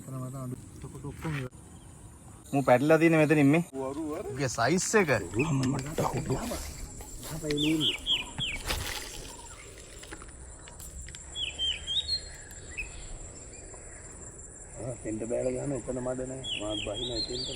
මෙතන මට අඩු ඔක්කොම මු පැටලලා තියෙන මෙතනින් මේ. උගේ සයිස් එක අම්මට හුඩු. තෙන්ට බෑල ගන්න එතන මඩ නෑ. මාත් බහින එතෙන්ට.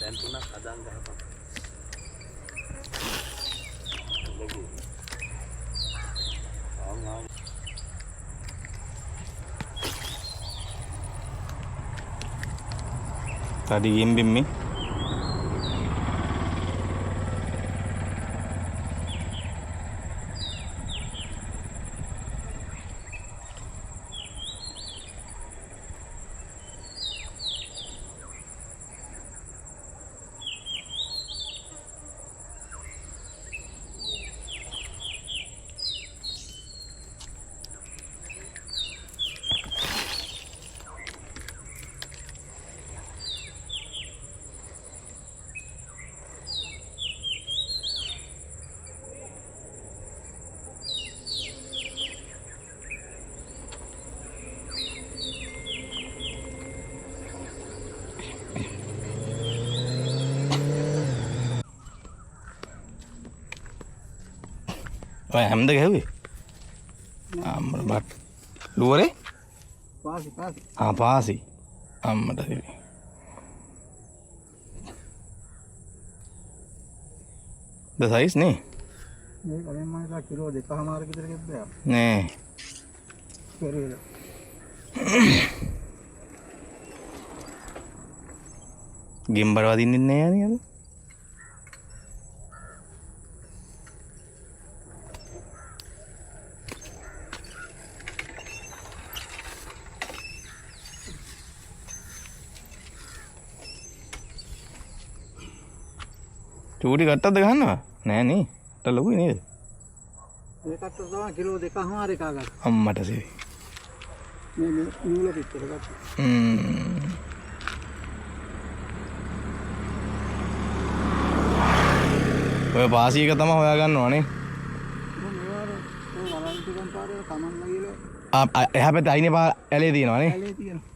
දැන් තුනක් හදන් ගහපන්. Tadi gimbim mi. Wah, ham dah kau? Amat bat. Luar eh? පාසි පාසි. Apa sih? Amat dah ini. Dah size ni? මේ කලින් මම ඉතින් කිලෝ 2.5 විතර ගෙද්දා. Nih. පෙරේද. Gambar wadin ini ya ni. චූටි කට්ටක්ද ගන්නවා? නෑ නේ. ට ලොකුයි නේද? මේ කට්ට තමයි කිලෝ 2.5 එකක් ගන්න. අම්මට සෙවි. මේ නූල පිටර ගත්තා. ඔය පාසි එක තමයි හොයා ගන්නවනේ. මේවාර වලන් ටිකන් පාරේ කමන් නැගිලා. එහා පැත්තේ අයිනේ ඇලේ තියෙනවනේ. ඇලේ තියෙනවා.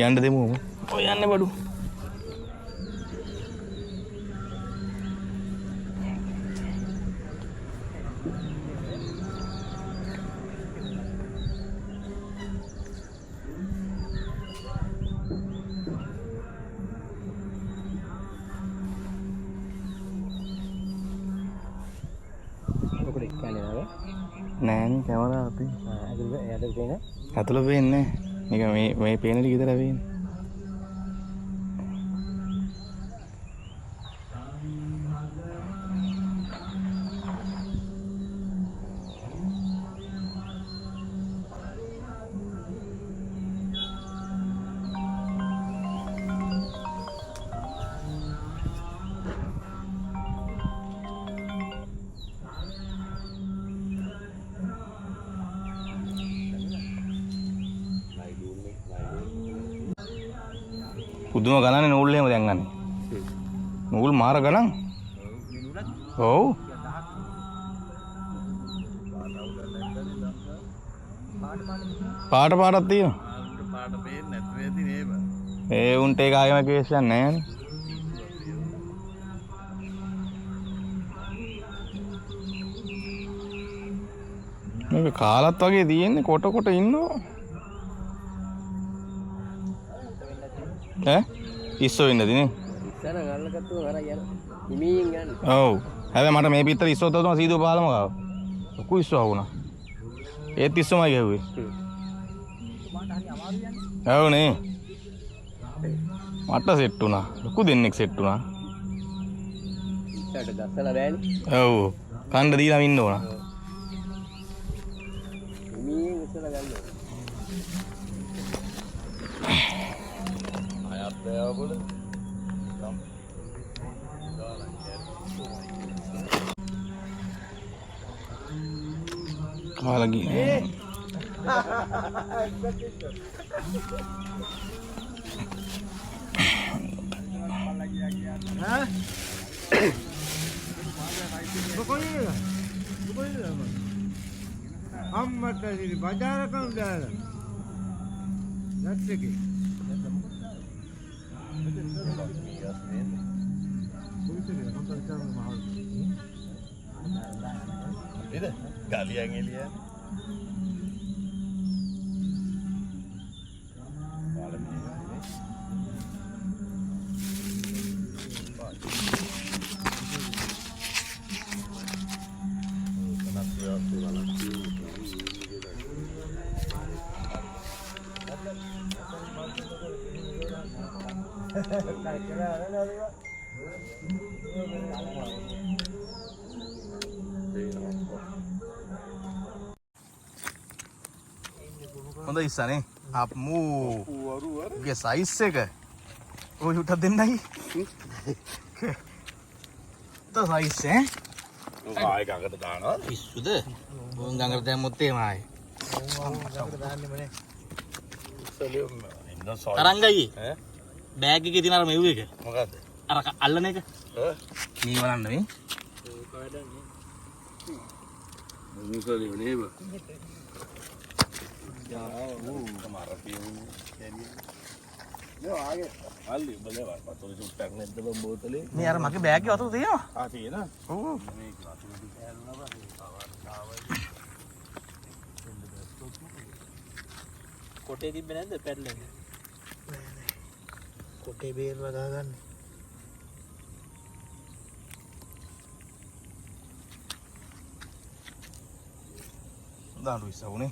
යන්න දෙමු. ඔය යන්නේ බඩු. ඔකඩ ඉක්කන්නේ නේද? නෑ නේ කැමරාව අපේ. ඇතුළේ පේන? ඇතුළ පේන්නේ නෑ. නික මේ පේන ටික විතරයි පේන්නේ. පුදුම ගණනේ නූල් එහෙම දැන් ගන්න. නූල් මාර ගණන්. ඔව්. පාට පාටක් තියෙනවා. පාට පේන්නේ නැතු වේදී නේද? ඒ උන්ට ඒක ආයෙම කේස් එකක් නැහැ නේ. මේක කාලත් වගේ තියෙන්නේ කොට කොට ඉන්නවා. ඉස්සෝ ඉන්නද නේ? ඉස්සර ගල්ල ගත්තුම කරා යන. හිමියෙන් යන්න. ඔව්. හැබැයි මට මේ පිටතට ඉස්සෝ තවම සීදුව පාලම ගාව. ලොකු ඉස්සෝ වුණා. ඒත් ඉස්සෝමයි ගැහුවේ. මට හරි අමාරු යන්නේ. ඔව් නේ. මට සෙට් වුණා. ලොකු දෙන්නෙක් සෙට් වුණා. ඉස්සරට ගස්සලා බෑනේ. ඔව්. කණ්ඩ දීලා ඉන්න ඕන. හිමියෙන් ඉස්සලා ගන්න. lagi. අම්මට ඉතින් බජාරකම් දාලා නැත් එකේ ගලියන් එළිය හොඳ ඉස්සනේ අප්මූ ගේ සයිස් එක ඔය උටක් දෙන්නයි ත සයිස් ආය ගඟට දානවා පිස්සුද උන් ගඟට දැම්මොත් එහෙමයි තරංගයි බෑග් එකේ තියෙන අර මෙව් එක මොකද්ද අර අල්ලන එක මේ බලන්න මේ මුසලිය නේබ මේ අර මගේ බෑග් එකේ වතුර තියෙනවා ආ තියෙනවා ඔව් කොටේ තිබ්බේ නැද්ද පැටලෙන්නේ? කොටේ බේරලා දාගන්න දාන්න ඉස්සවුනේ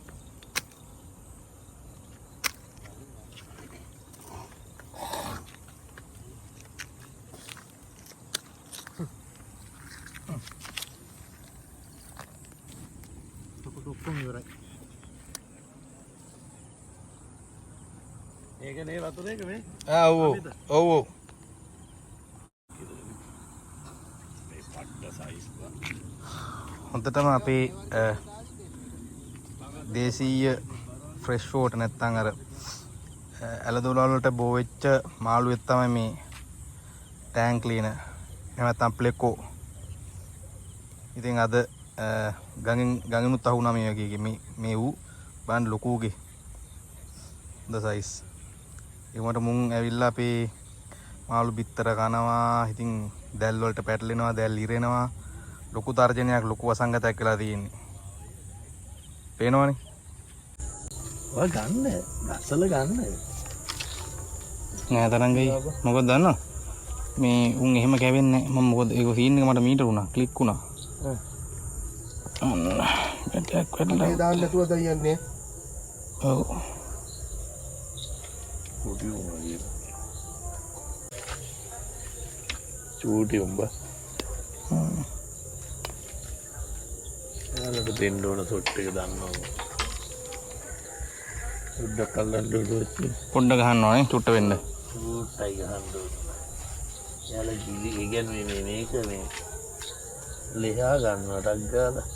ඔක්කොම ඉවරයි මේක නේ වතුර එක මේ ඔව් ඔව් ඔව් මේ පට්ට සයිස් හොඳටම අපේ දේශීය ෆ්‍රෙෂ් වෝටර් නැත්තම් අර ඇලදොල වලට බෝ වෙච්ච මාළුවෙක් තමයි මේ ටැංක් ක්ලීනර් එහෙම නැත්තම් ප්ලෙකෝ ඉතින් අද ගඟිනුත් අහුණා මේ වගේ මේ ඌ බලන්න ලොකුගේ හොඳ සයිස් ඒකට මුන් ඇවිල්ලා අපේ මාළු බිත්තර කනවා ඉතින් දැල් වලට පැටලෙනවා දැල් ඉරෙනවා ලොකු තර්ජනයක් ලොකු වසංගතයක් වෙලා තියෙන්නේ පේනවනේ ඔය ගන්න ගස්සල ගන්න නෑ තරංගයි මොකද දන්නව මේ උන් එහෙම කැවෙන්නේ මම මොකද ඒක සීන් එක මට මීටර වුණා ක්ලික් වුණා වැටක් වැටලා දාන්න නැතුව දයන්නේ ඔව් චූටි උඹ එයාලට දෙන්න ඕන සොට් එක දන්නවා සුද්දක් අල්ලන්න දුවච්චි පොඩ්ඩ ගහන්න ඕනේ චුට්ට වෙන්න චූට්ටයි ගහන්න ඕන එයාලා ජීවි කියන්නේ මේක මේ ලෙහා ගන්නවටක් ගාලා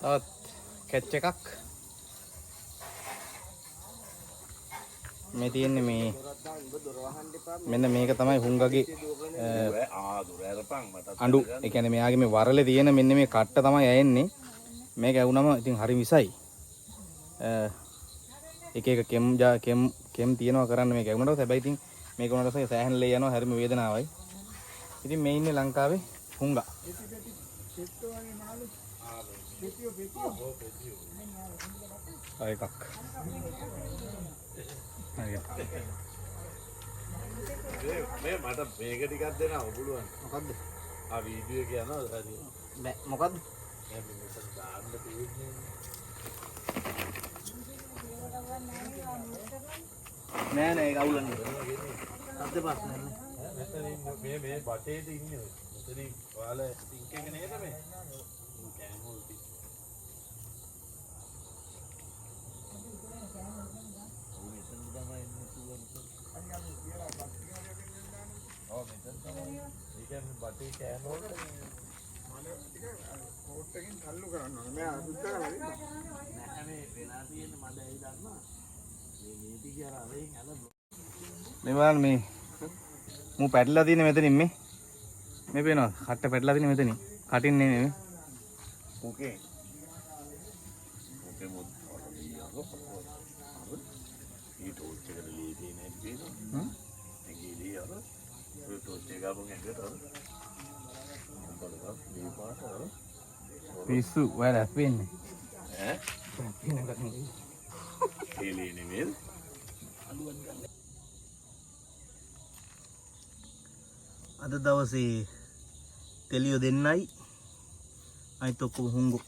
තවත් කැච් එකක් මේ තියෙන්නේ මේ මෙන්න මේක තමයි හුංගගේ අඬු ඒ කියන්නේ මෙයාගේ මේ වරලේ තියෙන මෙන්න මේ කට්ට තමයි ඇයෙන්නේ මේක ඇවුනම ඉතින් හරි විසයි එක එක කෙම් තියනවා කරන්න මේක ඇවුනට හැබැයි ඉතින් මේක උනට පස්සේ සෑහෙන ලේ යනවා හරිම වේදනාවයි ඉතින් මේ ඉන්නේ ලංකාවේ හුංගා ආ එකක් මේ මට මේක ටිකක් දෙනවා පුළුවන් මොකද්ද ආ වීඩියෝ එක යනවා හරි බෑ මොකද්ද දැන් මේක දාන්න තියෙන්නේ නෑ නෑ ඒක අවුලන්නේ අද්ද ප්‍රශ්නයක් මෙතනින් මේ බටේට ඉන්නේ මෙතනින් ඔයාලා සිංක් එක නේද මේ කැමෝල් ටි මෙතන තමයි ඉන්නේ කියන්නේ බටේ කෑමෝට නැහැ මේ වෙලා තියෙන මඩ ඇයි දන්නා මේ නීති කියලා අරෙන් අර මේ බලන්න මේ මූ පැටලලා තියෙන මෙතනින් මේ පේනවා කට්ට පැටලලා තියෙන මෙතනින් කටින් නෙමෙයි ඕකේ මොකද ये टोस्ट कर लिए थे नेट पे ये लिए और फिर टोस्ट का वो क्या कर ये पास और පිස්සු ඔයාලා ඇප්පෙන්නේ हैं ये लेने में අද දවසේ තෙලියෝ දෙන්නයි අයිත් ඔක්කොම හුංගු